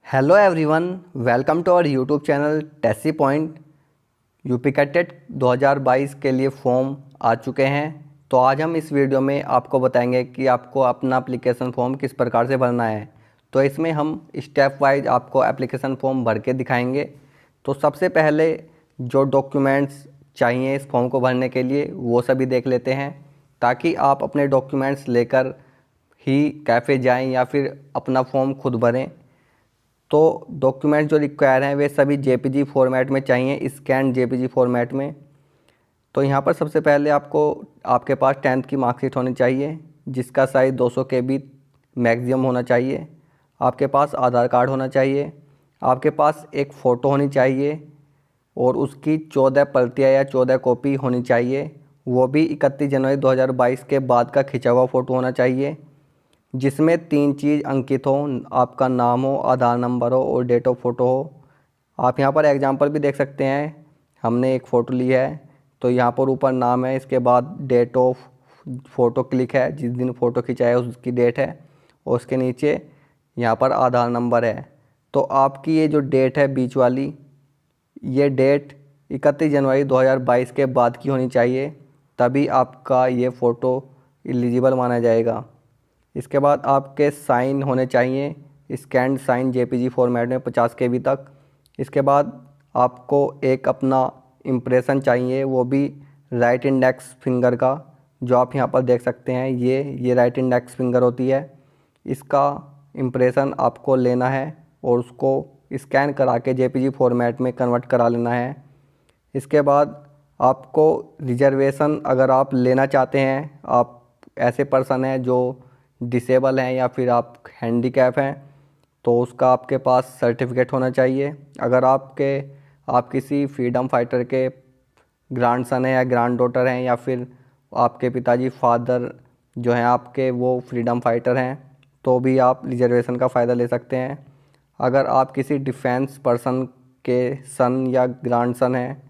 Hello everyone, welcome to our YouTube channel Tessy Point. UP CATET 2022 के लिए form आ चुके हैं। तो आज हम इस वीडियो में आपको बताएंगे कि आपको अपना एप्लीकेशन फॉर्म किस प्रकार से भरना है। तो इसमें हम स्टेप वाइज आपको एप्लीकेशन फॉर्म भर के दिखाएंगे। तो सबसे पहले जो डॉक्यूमेंट्स चाहिए इस फॉर्म को भरने के लिए वो सभी देख लेते हैं, ताकि आप अपने डॉक्यूमेंट्स लेकर ही कैफ़े जाएं या फिर अपना फॉर्म खुद भरें। तो डॉक्यूमेंट जो रिक्वायर हैं वे सभी जेपीजी फॉर्मेट में चाहिए, स्कैन जेपीजी फॉर्मेट में। तो यहाँ पर सबसे पहले आपको आपके पास 10th की मार्कशीट होनी चाहिए, जिसका साइज़ 200 KB मैक्सिमम होना चाहिए। आपके पास आधार कार्ड होना चाहिए। आपके पास एक फ़ोटो होनी चाहिए और उसकी 14 प्रतियाँ या 14 कॉपी होनी चाहिए। वो भी 31 जनवरी 2022 के बाद का खिंचा हुआ फ़ोटो होना चाहिए, जिसमें 3 चीज़ अंकित हो, आपका नाम हो, आधार नंबर हो और डेट ऑफ फ़ोटो हो। आप यहाँ पर एग्जांपल भी देख सकते हैं। हमने एक फ़ोटो ली है, तो यहाँ पर ऊपर नाम है, इसके बाद डेट ऑफ फ़ोटो क्लिक है, जिस दिन फ़ोटो खिंचाया है उसकी डेट है, और उसके नीचे यहाँ पर आधार नंबर है। तो आपकी ये जो डेट है बीच वाली, ये डेट 31 जनवरी 2022 के बाद की होनी चाहिए, तभी आपका ये फ़ोटो एलिजिबल माना जाएगा। इसके बाद आपके साइन होने चाहिए, स्कैन साइन जेपीजी फॉर्मेट में 50 KB तक। इसके बाद आपको एक अपना इम्प्रेशन चाहिए, वो भी राइट इंडेक्स फिंगर का, जो आप यहाँ पर देख सकते हैं। ये राइट इंडेक्स फिंगर होती है, इसका इम्प्रेशन आपको लेना है और उसको स्कैन करा के जेपीजी फॉर्मेट में कन्वर्ट करा लेना है। इसके बाद आपको रिजर्वेशन अगर आप लेना चाहते हैं, आप ऐसे पर्सन हैं जो डिसेबल हैं या फिर आप हैंडीकैप हैं, तो उसका आपके पास सर्टिफिकेट होना चाहिए। अगर आप किसी फ्रीडम फाइटर के ग्रैंडसन हैं या ग्रैंड डॉटर हैं, या फिर आपके पिताजी फादर जो हैं आपके वो फ्रीडम फाइटर हैं, तो भी आप रिजर्वेशन का फ़ायदा ले सकते हैं। अगर आप किसी डिफेंस पर्सन के सन या ग्रैंडसन हैं,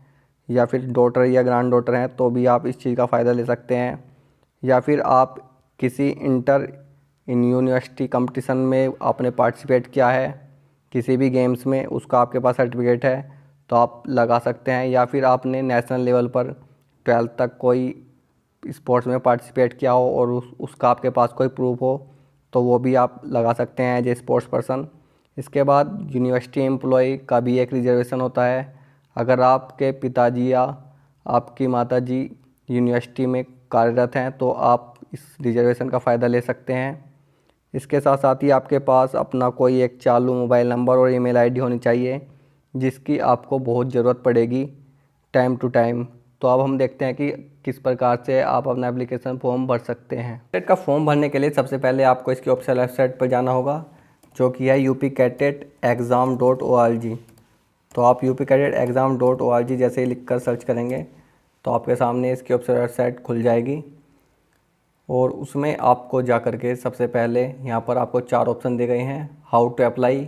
या फिर डॉटर या ग्रैंड डॉटर हैं, तो भी आप इस चीज़ का फ़ायदा ले सकते हैं। या फिर आप किसी इंटर इन यूनिवर्सिटी कंपटीशन में आपने पार्टिसिपेट किया है किसी भी गेम्स में, उसका आपके पास सर्टिफिकेट है, तो आप लगा सकते हैं। या फिर आपने नेशनल लेवल पर 12th तक कोई स्पोर्ट्स में पार्टिसिपेट किया हो और उसका आपके पास कोई प्रूफ हो, तो वो भी आप लगा सकते हैं एज ए स्पोर्ट्स पर्सन। इसके बाद यूनिवर्सिटी एम्प्लॉय का भी एक रिजर्वेशन होता है। अगर आपके पिताजी या आपकी माताजी यूनिवर्सिटी में कार्यरत हैं, तो आप इस रिजर्वेशन का फ़ायदा ले सकते हैं। इसके साथ साथ ही आपके पास अपना कोई एक चालू मोबाइल नंबर और ईमेल आईडी होनी चाहिए, जिसकी आपको बहुत ज़रूरत पड़ेगी टाइम टू टाइम। तो अब हम देखते हैं कि किस प्रकार से आप अपना एप्लीकेशन फॉर्म भर सकते हैं। कैटेट का फॉर्म भरने के लिए सबसे पहले आपको इसकी ऑफिशियल वेबसाइट पर जाना होगा, जो कि है upcatetexam.org। तो आप upcatetexam.org जैसे ही लिख कर सर्च करेंगे तो आपके सामने इसकी ऑफिशियल वेबसाइट खुल जाएगी, और उसमें आपको जा कर के सबसे पहले यहाँ पर आपको 4 ऑप्शन दिए गए हैं। हाउ टू अप्लाई,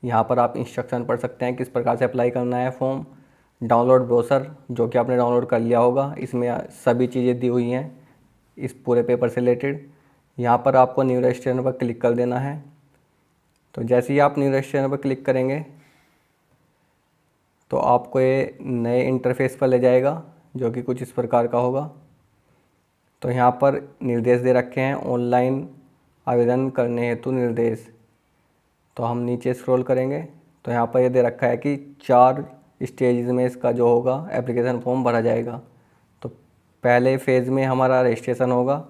यहाँ पर आप इंस्ट्रक्शन पढ़ सकते हैं किस प्रकार से अप्लाई करना है फॉर्म। डाउनलोड ब्रोशर, जो कि आपने डाउनलोड कर लिया होगा, इसमें सभी चीज़ें दी हुई हैं इस पूरे पेपर से रिलेटेड। यहाँ पर आपको न्यू रजिस्ट्रेशन पर क्लिक कर देना है। तो जैसे ही आप न्यू रजिस्ट्रेशन पर क्लिक करेंगे तो आपको ये नए इंटरफेस पर ले जाएगा, जो कि कुछ इस प्रकार का होगा। तो यहाँ पर निर्देश दे रखे हैं, ऑनलाइन आवेदन करने हेतु निर्देश। तो हम नीचे स्क्रॉल करेंगे तो यहाँ पर ये दे रखा है कि 4 स्टेजेस में इसका जो होगा एप्लीकेशन फॉर्म भरा जाएगा। तो पहले फ़ेज़ में हमारा रजिस्ट्रेशन होगा,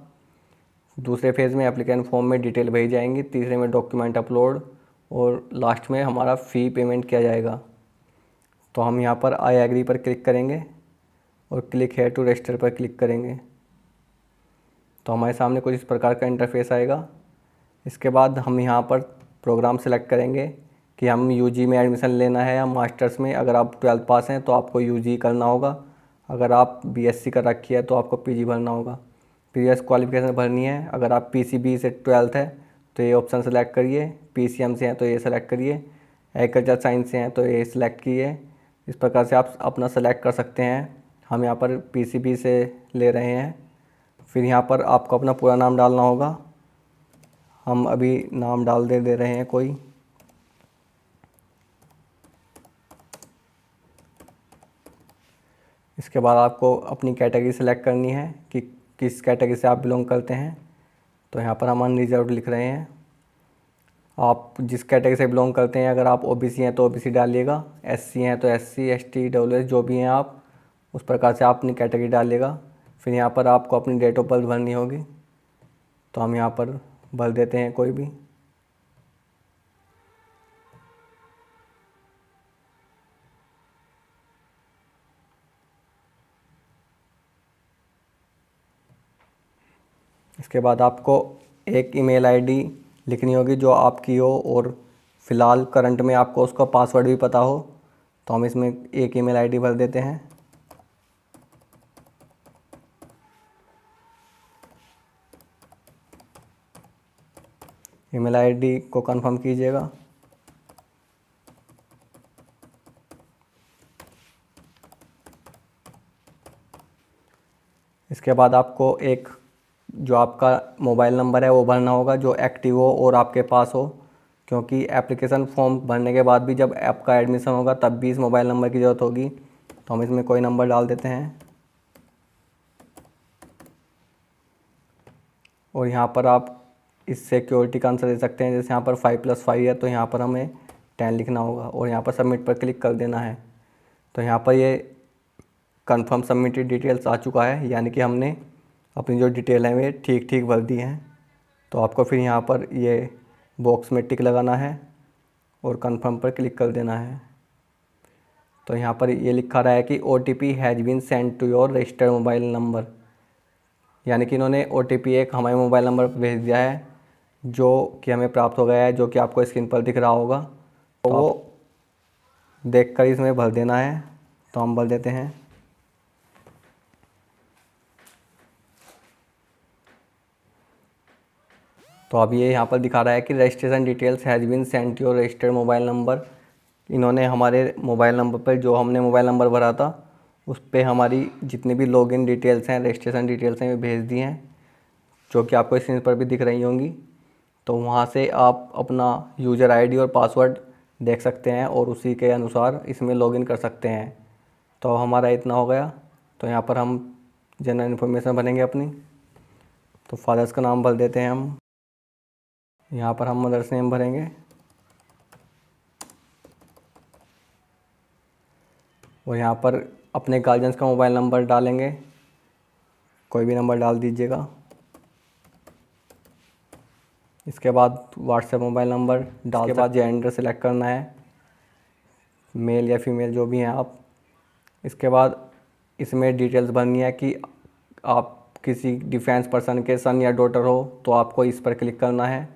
दूसरे फेज़ में एप्लीकेशन फॉर्म में डिटेल भेजी जाएंगी, तीसरे में डॉक्यूमेंट अपलोड, और लास्ट में हमारा फ़ी पेमेंट किया जाएगा। तो हम यहाँ पर आई एग्री पर क्लिक करेंगे और क्लिक है टू रजिस्टर पर क्लिक करेंगे। तो हमारे सामने कुछ इस प्रकार का इंटरफेस आएगा। इसके बाद हम यहाँ पर प्रोग्राम सेलेक्ट करेंगे कि हम यूजी में एडमिशन लेना है या मास्टर्स में। अगर आप 12th पास हैं तो आपको यूजी करना होगा, अगर आप बीएससी कर रखी है तो आपको पीजी भरना होगा। प्रीवियस क्वालिफिकेशन भरनी है। अगर आप पीसीबी से 12th है तो ये ऑप्शन सेलेक्ट करिए, पीसीएम से हैं तो ये सेलेक्ट करिए, एग्रीकल्चर साइंस से हैं तो ये सिलेक्ट कीजिए। इस प्रकार से आप अपना सेलेक्ट कर सकते हैं। हम यहाँ पर पीसीबी से ले रहे हैं। फिर यहाँ पर आपको अपना पूरा नाम डालना होगा। हम अभी नाम डाल दे रहे हैं कोई। इसके बाद आपको अपनी कैटेगरी सेलेक्ट करनी है कि किस कैटेगरी से आप बिलोंग करते हैं। तो यहाँ पर हम अनरिजर्व्ड लिख रहे हैं। आप जिस कैटेगरी से बिलोंग करते हैं, अगर आप ओबीसी हैं तो ओबीसी डालिएगा, एससी हैं तो एससी, एसटी, डब्ल्यूएस जो भी हैं आप उस प्रकार से आप अपनी कैटेगरी डालिएगा। फिर यहाँ पर आपको अपनी डेट ऑफ बर्थ भरनी होगी, तो हम यहाँ पर भर देते हैं कोई भी। इसके बाद आपको एक ईमेल आईडी लिखनी होगी जो आपकी हो और फ़िलहाल करंट में आपको उसका पासवर्ड भी पता हो। तो हम इसमें एक ईमेल आईडी भर देते हैं। ईमेल आईडी को कंफर्म कीजिएगा। इसके बाद आपको एक जो आपका मोबाइल नंबर है वो भरना होगा जो एक्टिव हो और आपके पास हो, क्योंकि एप्लीकेशन फॉर्म भरने के बाद भी जब आपका एडमिशन होगा तब भी इस मोबाइल नंबर की ज़रूरत होगी। तो हम इसमें कोई नंबर डाल देते हैं और यहाँ पर आप इस सिक्योरिटी का आंसर दे सकते हैं। जैसे यहाँ पर 5+5 है तो यहाँ पर हमें 10 लिखना होगा और यहाँ पर सबमिट पर क्लिक कर देना है। तो यहाँ पर ये कंफर्म सबमिटेड डिटेल्स आ चुका है, यानी कि हमने अपनी जो डिटेल है वे ठीक ठीक भर दी हैं। तो आपको फिर यहाँ पर ये बॉक्स में टिक लगाना है और कंफर्म पर क्लिक कर देना है। तो यहाँ पर ये लिखा रहा है कि OTP has been send to your registered mobile number, यानी कि इन्होंने OTP एक हमारे मोबाइल नंबर पर भेज दिया है जो कि हमें प्राप्त हो गया है, जो कि आपको स्क्रीन पर दिख रहा होगा। तो वो देख कर इसमें भर देना है। तो हम भर देते हैं। तो अब ये यहाँ पर दिखा रहा है कि registration details has been send to your registered mobile number. इन्होंने हमारे मोबाइल नंबर पर जो हमने मोबाइल नंबर भरा था उस पर हमारी जितनी भी लॉगिन डिटेल्स हैं, रजिस्ट्रेशन डिटेल्स हैं, वे भेज दी हैं, जो कि आपको स्क्रीन पर भी दिख रही होंगी। तो वहाँ से आप अपना यूज़र आईडी और पासवर्ड देख सकते हैं और उसी के अनुसार इसमें लॉगिन कर सकते हैं। तो हमारा इतना हो गया। तो यहाँ पर हम जनरल इन्फॉर्मेशन भरेंगे अपनी। तो फादर्स का नाम भर देते हैं हम। यहाँ पर हम मदर्स नेम भरेंगे और यहाँ पर अपने गार्जियंस का मोबाइल नंबर डालेंगे, कोई भी नंबर डाल दीजिएगा। इसके बाद व्हाट्सएप मोबाइल नंबर डाल के बाद जेंडर सेलेक्ट करना है, मेल या फीमेल जो भी हैं आप। इसके बाद इसमें डिटेल्स भरनी है कि आप किसी डिफेंस पर्सन के सन या डॉटर हो तो आपको इस पर क्लिक करना है,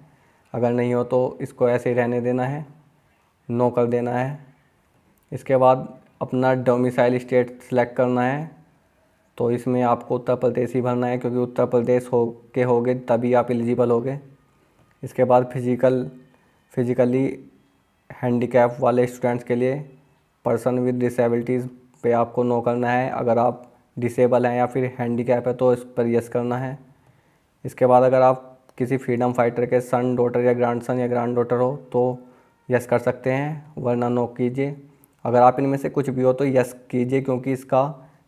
अगर नहीं हो तो इसको ऐसे ही रहने देना है, नो कर देना है। इसके बाद अपना डोमिसाइल स्टेट सेलेक्ट करना है। तो इसमें आपको उत्तर प्रदेश ही भरना है, क्योंकि उत्तर प्रदेश होगे तभी आप एलिजिबल होगे। इसके बाद फिज़िकली हैंडीकैप वाले स्टूडेंट्स के लिए पर्सन विद डिसेबिलिटीज़ पे आपको नो करना है। अगर आप डिसेबल हैं या फिर हैंडीकैप है तो इस पर यस करना है। इसके बाद अगर आप किसी फ्रीडम फाइटर के सन, डॉटर या ग्रैंडसन या ग्रैंड डॉटर हो तो यस कर सकते हैं, वरना नो कीजिए। अगर आप इनमें से कुछ भी हो तो यस कीजिए, क्योंकि इसका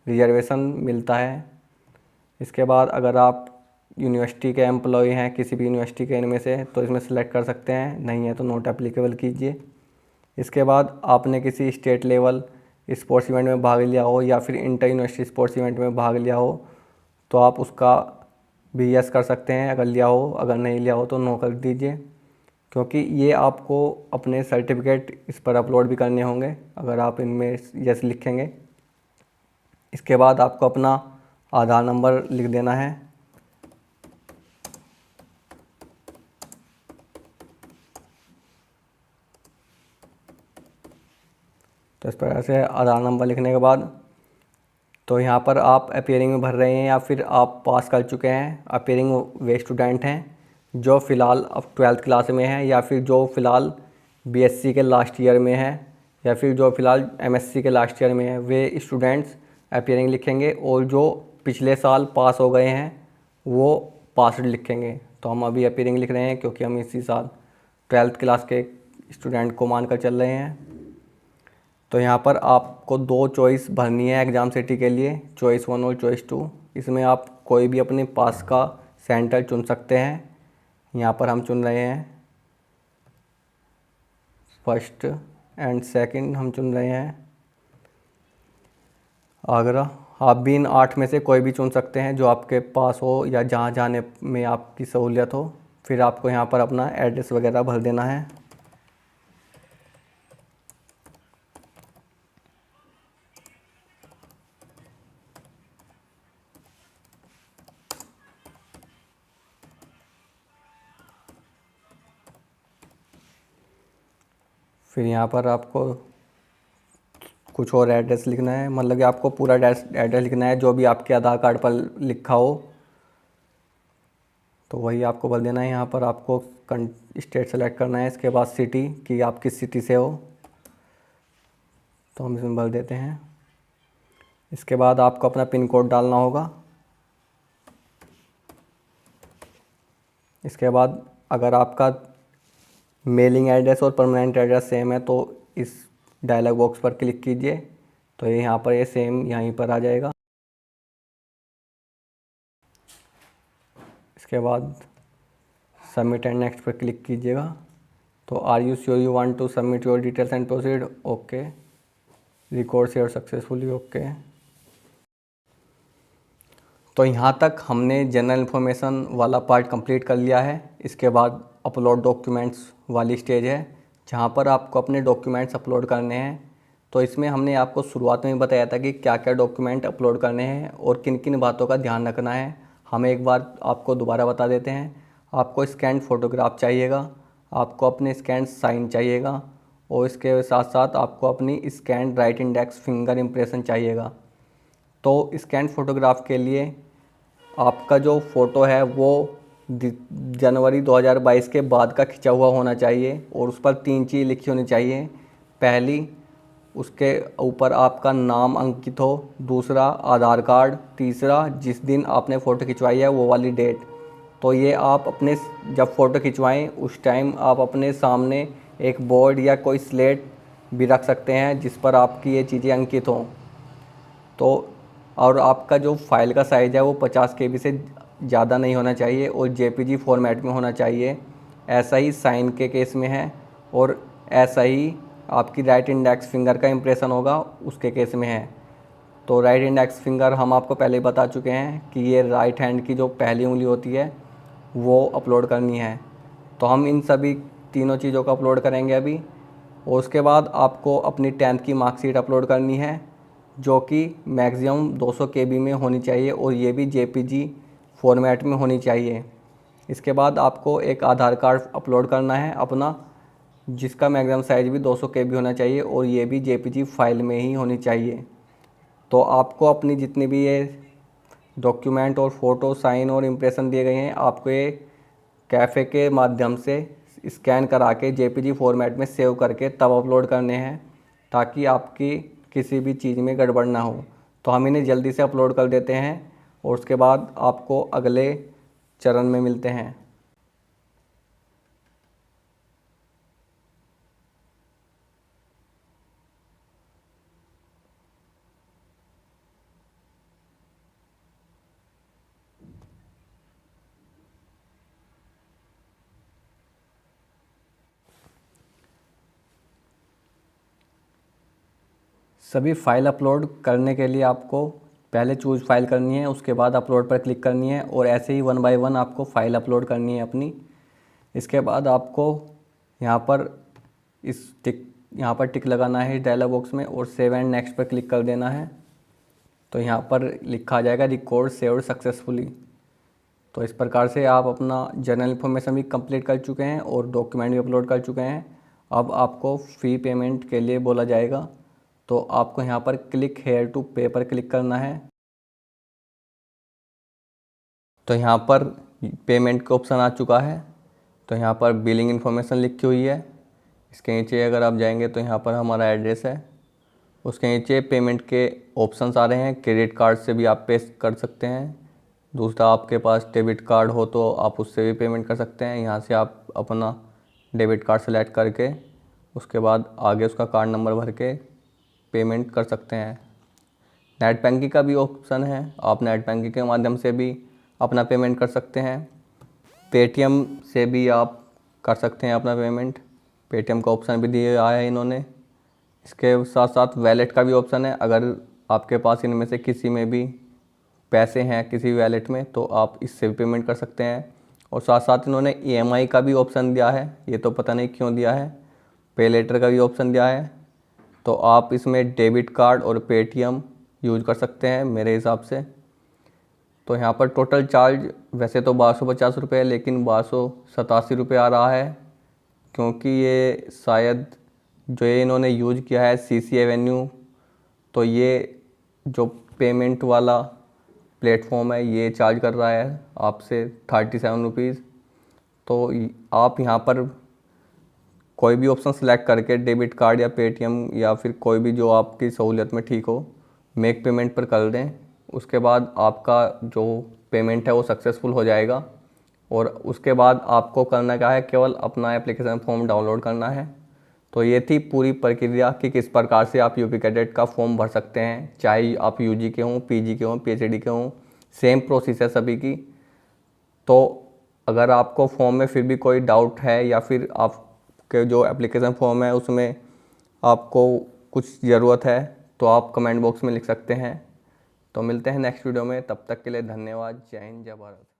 रिजर्वेशन मिलता है। इसके बाद अगर आप यूनिवर्सिटी के एम्प्लॉय हैं, किसी भी यूनिवर्सिटी के इनमें से, तो इसमें सेलेक्ट कर सकते हैं, नहीं है तो नॉट एप्लीकेबल कीजिए। इसके बाद आपने किसी स्टेट लेवल स्पोर्ट्स इवेंट में भाग लिया हो या फिर इंटर यूनिवर्सिटी स्पोर्ट्स इवेंट में भाग लिया हो तो आप उसका भी यस कर सकते हैं अगर लिया हो, अगर नहीं लिया हो तो नो कर दीजिए, क्योंकि ये आपको अपने सर्टिफिकेट इस पर अपलोड भी करने होंगे अगर आप इनमें यस लिखेंगे। इसके बाद आपको अपना आधार नंबर लिख देना है। तो इस प्रकार से आधार नंबर लिखने के बाद तो यहाँ पर आप अपीयरिंग में भर रहे हैं या फिर आप पास कर चुके हैं। अपीयरिंग वे स्टूडेंट हैं जो फ़िलहाल अब 12th क्लास में हैं, या फिर जो फ़िलहाल बीएससी के लास्ट ईयर में हैं, या फिर जो फ़िलहाल एमएससी के लास्ट ईयर में हैं, वे स्टूडेंट्स अपीयरिंग लिखेंगे। और जो पिछले साल पास हो गए हैं वो पासड लिखेंगे। तो हम अभी अपीयरिंग लिख रहे हैं क्योंकि हम इसी साल 12th क्लास के स्टूडेंट को मानकर चल रहे हैं। तो यहाँ पर आपको दो चॉइस भरनी है एग्ज़ाम सिटी के लिए, चॉइस 1 और चॉइस 2। इसमें आप कोई भी अपने पास का सेंटर चुन सकते हैं। यहाँ पर हम चुन रहे हैं फर्स्ट एंड सेकंड, हम चुन रहे हैं आगरा। आप भी इन 8 में से कोई भी चुन सकते हैं जो आपके पास हो या जहाँ जाने में आपकी सहूलियत हो। फिर आपको यहाँ पर अपना एड्रेस वगैरह भर देना है। फिर यहाँ पर आपको कुछ और एड्रेस लिखना है, मतलब कि आपको पूरा एड्रेस लिखना है जो भी आपके आधार कार्ड पर लिखा हो, तो वही आपको भर देना है। यहाँ पर आपको स्टेट सेलेक्ट करना है, इसके बाद सिटी कि आप किस सिटी से हो, तो हम इसमें भर देते हैं। इसके बाद आपको अपना पिन कोड डालना होगा। इसके बाद अगर आपका मेलिंग एड्रेस और परमानेंट एड्रेस सेम है तो इस डायलॉग बॉक्स पर क्लिक कीजिए, तो ये यहाँ पर ये सेम यहीं पर आ जाएगा। इसके बाद सबमिट एंड नेक्स्ट पर क्लिक कीजिएगा। तो are you sure you want to submit your details and proceed, okay. Record share successfully, okay. तो यहाँ तक हमने जनरल इन्फॉर्मेशन वाला पार्ट कंप्लीट कर लिया है। इसके बाद अपलोड डॉक्यूमेंट्स वाली स्टेज है जहाँ पर आपको अपने डॉक्यूमेंट्स अपलोड करने हैं। तो इसमें हमने आपको शुरुआत में बताया था कि क्या क्या डॉक्यूमेंट अपलोड करने हैं और किन किन बातों का ध्यान रखना है। हम एक बार आपको दोबारा बता देते हैं। आपको स्कैन फ़ोटोग्राफ चाहिएगा, आपको अपने स्कैन साइन चाहिएगा और इसके साथ साथ आपको अपनी scan right index finger impression चाहिएगा। तो स्कैन फ़ोटोग्राफ के लिए आपका जो फ़ोटो है वो जनवरी 2022 के बाद का खिंचा हुआ होना चाहिए और उस पर 3 चीज़ लिखी होनी चाहिए। पहली, उसके ऊपर आपका नाम अंकित हो। दूसरा, आधार कार्ड। तीसरा, जिस दिन आपने फ़ोटो खिंचवाई है वो वाली डेट। तो ये आप अपने जब फ़ोटो खिंचवाएं उस टाइम आप अपने सामने एक बोर्ड या कोई स्लेट भी रख सकते हैं जिस पर आपकी ये चीज़ें अंकित हों। तो और आपका जो फाइल का साइज़ है वो 50 KB से ज़्यादा नहीं होना चाहिए और JPG फॉर्मेट में होना चाहिए। ऐसा ही साइन के केस में है और ऐसा ही आपकी राइट इंडेक्स फिंगर का इम्प्रेशन होगा उसके केस में है। तो राइट इंडेक्स फिंगर हम आपको पहले ही बता चुके हैं कि ये राइट हैंड की जो पहली उंगली होती है वो अपलोड करनी है। तो हम इन सभी तीनों चीज़ों को अपलोड करेंगे अभी। और उसके बाद आपको अपनी 10th की मार्कशीट अपलोड करनी है जो कि मैक्सिमम 200 KB में होनी चाहिए और ये भी JPG फॉर्मेट में होनी चाहिए। इसके बाद आपको एक आधार कार्ड अपलोड करना है अपना, जिसका मैक्सिमम साइज़ भी 200 KB होना चाहिए और ये भी JPG फाइल में ही होनी चाहिए। तो आपको अपनी जितनी भी ये डॉक्यूमेंट और फ़ोटो साइन और इम्प्रेशन दिए गए हैं आपको ये कैफ़े के माध्यम से स्कैन करा के JPG फॉर्मेट में सेव करके तब अपलोड करने हैं ताकि आपकी किसी भी चीज़ में गड़बड़ ना हो। तो हम इन्हें जल्दी से अपलोड कर देते हैं और उसके बाद आपको अगले चरण में मिलते हैं। सभी फाइल अपलोड करने के लिए आपको पहले चूज़ फाइल करनी है, उसके बाद अपलोड पर क्लिक करनी है और ऐसे ही 1 बाय 1 आपको फ़ाइल अपलोड करनी है अपनी। इसके बाद आपको यहाँ पर यहाँ पर टिक लगाना है डायलॉग बॉक्स में और सेव एंड नेक्स्ट पर क्लिक कर देना है। तो यहाँ पर लिखा आ जाएगा रिकॉर्ड सेव्ड सक्सेसफुली। तो इस प्रकार से आप अपना जनरल इन्फॉर्मेशन भी कंप्लीट कर चुके हैं और डॉक्यूमेंट भी अपलोड कर चुके हैं। अब आपको फ़ी पेमेंट के लिए बोला जाएगा, तो आपको यहाँ पर क्लिक हेयर टू पे पर क्लिक करना है। तो यहाँ पर पेमेंट का ऑप्शन आ चुका है। तो यहाँ पर बिलिंग इन्फॉर्मेशन लिखी हुई है। इसके नीचे अगर आप जाएंगे तो यहाँ पर हमारा एड्रेस है। उसके नीचे पेमेंट के ऑप्शंस आ रहे हैं। क्रेडिट कार्ड से भी आप पे कर सकते हैं। दूसरा, आपके पास डेबिट कार्ड हो तो आप उससे भी पेमेंट कर सकते हैं। यहाँ से आप अपना डेबिट कार्ड सेलेक्ट करके उसके बाद आगे उसका कार्ड नंबर भर के पेमेंट कर सकते हैं। नेट बैंकिंग का भी ऑप्शन है, आप नेट बैंकिंग के माध्यम से भी अपना पेमेंट कर सकते हैं। पेटीएम से भी आप कर सकते हैं अपना पेमेंट, पेटीएम का ऑप्शन भी दिया है इन्होंने। इसके साथ साथ वैलेट का भी ऑप्शन है, अगर आपके पास इनमें से किसी में भी पैसे हैं किसी वैलेट में तो आप इससे भी पेमेंट कर सकते हैं। और साथ साथ इन्होंने ईएमआई का भी ऑप्शन दिया है, ये तो पता नहीं क्यों दिया है। पे लेटर का भी ऑप्शन दिया है, तो आप इसमें डेबिट कार्ड और पेटीएम यूज कर सकते हैं मेरे हिसाब से। तो यहाँ पर टोटल चार्ज वैसे तो 1250 रुपये है, लेकिन 1287 रुपये आ रहा है, क्योंकि ये शायद जो ये इन्होंने यूज किया है सीसी एवेन्यू, तो ये जो पेमेंट वाला प्लेटफॉर्म है ये चार्ज कर रहा है आपसे 37 रुपीज़। तो आप यहाँ पर कोई भी ऑप्शन सेलेक्ट करके डेबिट कार्ड या पेटीएम या फिर कोई भी जो आपकी सहूलियत में ठीक हो, मेक पेमेंट पर कर दें। उसके बाद आपका जो पेमेंट है वो सक्सेसफुल हो जाएगा। और उसके बाद आपको करना क्या है, केवल अपना एप्लीकेशन फॉर्म डाउनलोड करना है। तो ये थी पूरी प्रक्रिया कि किस प्रकार से आप यूपी कैडेट का फॉर्म भर सकते हैं, चाहे आप यूजी के हों, पीजी के हों, पीएचडी के हों, सेम प्रोसेस है सभी की। तो अगर आपको फॉर्म में फिर भी कोई डाउट है या फिर आपके जो एप्लीकेशन फॉर्म है उसमें आपको कुछ ज़रूरत है तो आप कमेंट बॉक्स में लिख सकते हैं। तो मिलते हैं नेक्स्ट वीडियो में, तब तक के लिए धन्यवाद। जय हिंद, जय भारत।